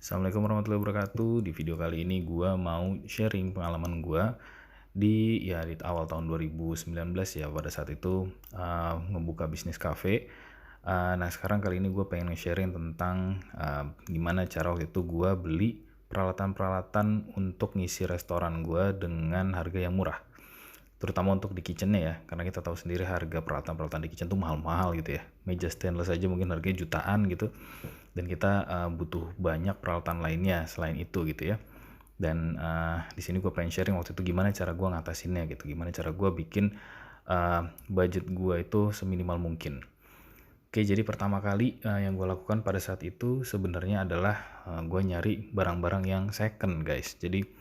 Assalamualaikum warahmatullahi wabarakatuh. Di video kali ini gua mau sharing pengalaman gua di awal tahun 2019 ya, pada saat itu ngebuka bisnis kafe. Nah sekarang kali ini gue pengen sharing tentang gimana cara waktu itu gua beli peralatan-peralatan untuk ngisi restoran gua dengan harga yang murah. Terutama untuk di kitchennya ya, karena kita tahu sendiri harga peralatan-peralatan di kitchen tuh mahal-mahal gitu ya. Meja stainless aja mungkin harganya jutaan gitu, dan kita butuh banyak peralatan lainnya selain itu gitu ya. Dan di sini gue pengen sharing waktu itu gimana cara gue ngatasinnya gitu, gimana cara gue bikin budget gue itu seminimal mungkin. Oke, jadi pertama kali yang gue lakukan pada saat itu sebenarnya adalah gue nyari barang-barang yang second guys. Jadi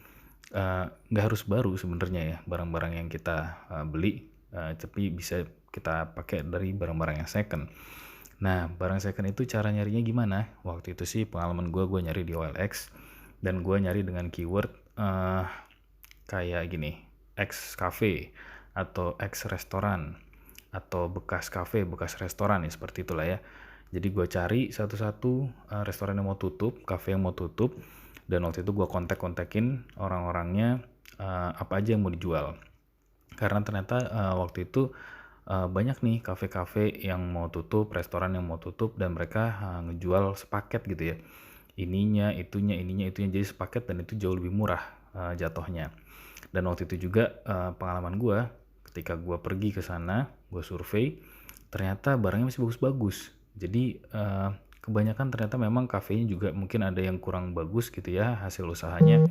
nggak harus baru sebenarnya ya barang-barang yang kita beli, tapi bisa kita pakai dari barang-barang yang second. Nah, barang second itu cara nyarinya gimana? Waktu itu sih pengalaman gue nyari di OLX, dan gue nyari dengan keyword kayak gini, X cafe atau X restoran atau bekas cafe, bekas restoran ya, seperti itulah ya. Jadi gue cari satu-satu restoran yang mau tutup, cafe yang mau tutup, dan waktu itu gue kontak-kontakin orang-orangnya, apa aja yang mau dijual. Karena ternyata waktu itu banyak nih kafe-kafe yang mau tutup, restoran yang mau tutup, dan mereka ngejual sepaket gitu ya. Ininya, itunya, jadi sepaket, dan itu jauh lebih murah jatuhnya. Dan waktu itu juga pengalaman gue, ketika gue pergi ke sana, gue survei, ternyata barangnya masih bagus-bagus. Jadi kebanyakan ternyata memang kafenya juga mungkin ada yang kurang bagus gitu ya hasil usahanya.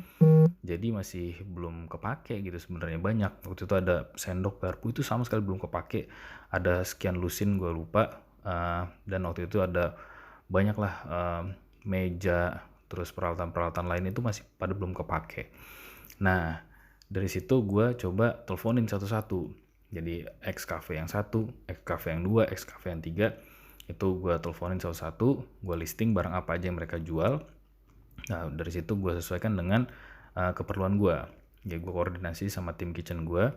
Jadi masih belum kepake gitu sebenarnya banyak. Waktu itu ada sendok garpu itu sama sekali belum kepake. Ada sekian lusin gue lupa. Dan waktu itu ada banyak lah meja, terus peralatan-peralatan lain itu masih pada belum kepake. Nah dari situ gue coba teleponin satu-satu. Jadi X cafe yang satu, X cafe yang dua, X cafe yang tiga, itu gue teleponin satu-satu, gue listing barang apa aja yang mereka jual. Nah dari situ gue sesuaikan dengan keperluan gue. Ya gue koordinasi sama tim kitchen gue.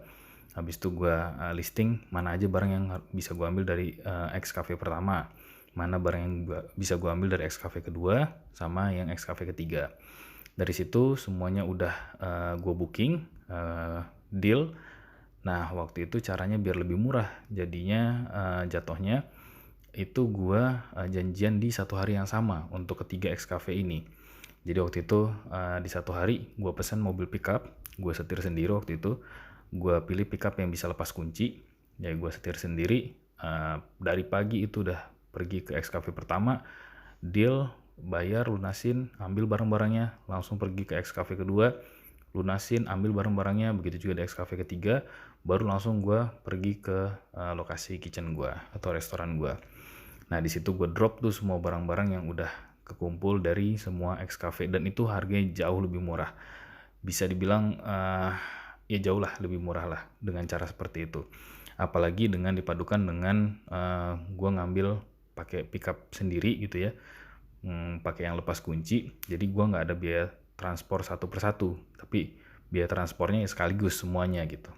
Habis itu gue listing mana aja barang yang bisa gue ambil dari X cafe pertama, mana barang yang bisa gue ambil dari X cafe kedua, sama yang X cafe ketiga. Dari situ semuanya udah gue booking, deal. Nah waktu itu caranya biar lebih murah, jadinya jatuhnya itu gue janjian di satu hari yang sama untuk ketiga X cafe ini. Jadi waktu itu di satu hari gue pesan mobil pickup, gue setir sendiri waktu itu. Gue pilih pickup yang bisa lepas kunci, jadi gue setir sendiri. Dari pagi itu udah pergi ke X cafe pertama, deal, bayar, lunasin, ambil barang-barangnya, langsung pergi ke X cafe kedua, lunasin, ambil barang-barangnya, begitu juga di X cafe ketiga, baru langsung gue pergi ke lokasi kitchen gue atau restoran gue. Nah di situ gue drop tuh semua barang-barang yang udah kekumpul dari semua X cafe, dan itu harganya jauh lebih murah. Bisa dibilang ya jauh lah lebih murah lah dengan cara seperti itu. Apalagi dengan dipadukan dengan gue ngambil pakai pickup sendiri gitu ya, pakai yang lepas kunci. Jadi gue nggak ada biaya transport satu persatu, tapi biaya transportnya ya sekaligus semuanya gitu.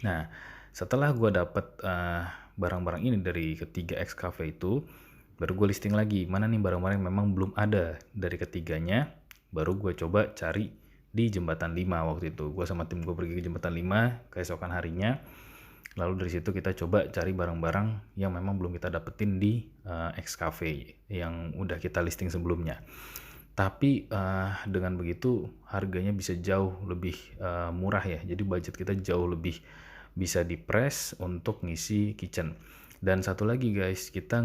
Nah, setelah gue dapet barang-barang ini dari ketiga X cafe itu, baru gue listing lagi mana nih barang-barang yang memang belum ada dari ketiganya. Baru gue coba cari di Jembatan 5 waktu itu. Gue sama tim gue pergi ke Jembatan 5 keesokan harinya. Lalu dari situ kita coba cari barang-barang yang memang belum kita dapetin di X cafe yang udah kita listing sebelumnya. Tapi dengan begitu harganya bisa jauh lebih murah ya. Jadi budget kita jauh lebih bisa di-press untuk ngisi kitchen. Dan satu lagi guys, kita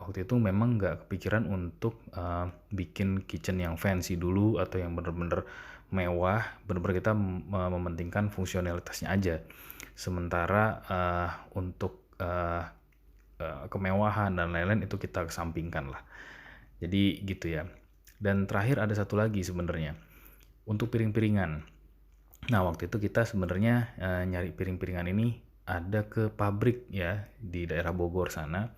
waktu itu memang nggak kepikiran untuk bikin kitchen yang fancy dulu atau yang bener-bener mewah. Bener-bener kita mementingkan fungsionalitasnya aja. Sementara untuk kemewahan dan lain-lain itu kita kesampingkan lah. Jadi gitu ya. Dan terakhir ada satu lagi sebenarnya untuk piring-piringan. Nah waktu itu kita sebenarnya nyari piring-piringan ini ada ke pabrik ya di daerah Bogor sana,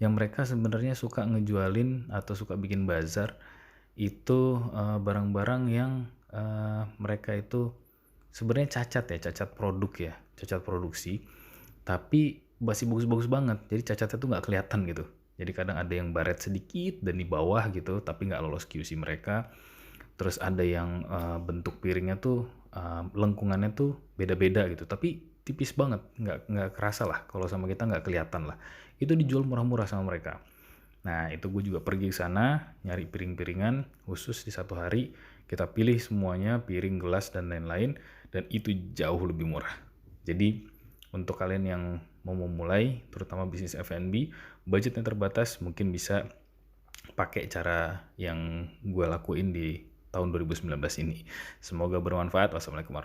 yang mereka sebenarnya suka ngejualin atau suka bikin bazar itu barang-barang yang mereka itu sebenarnya cacat produk ya, cacat produksi, tapi masih bagus-bagus banget. Jadi cacatnya tuh nggak kelihatan gitu. Jadi kadang ada yang baret sedikit dan di bawah gitu, tapi nggak lolos QC mereka. Terus ada yang bentuk piringnya tuh lengkungannya tuh beda-beda gitu, tapi tipis banget, nggak kerasa lah kalau sama kita nggak kelihatan lah. Itu dijual murah-murah sama mereka. Nah itu gue juga pergi ke sana nyari piring-piringan khusus di satu hari. Kita pilih semuanya piring, gelas dan lain-lain dan itu jauh lebih murah. Jadi untuk kalian yang mau memulai, terutama bisnis F&B, budgetnya terbatas, mungkin bisa pakai cara yang gue lakuin di tahun 2019 ini. Semoga bermanfaat. Wassalamualaikum warahmatullahi wabarakatuh.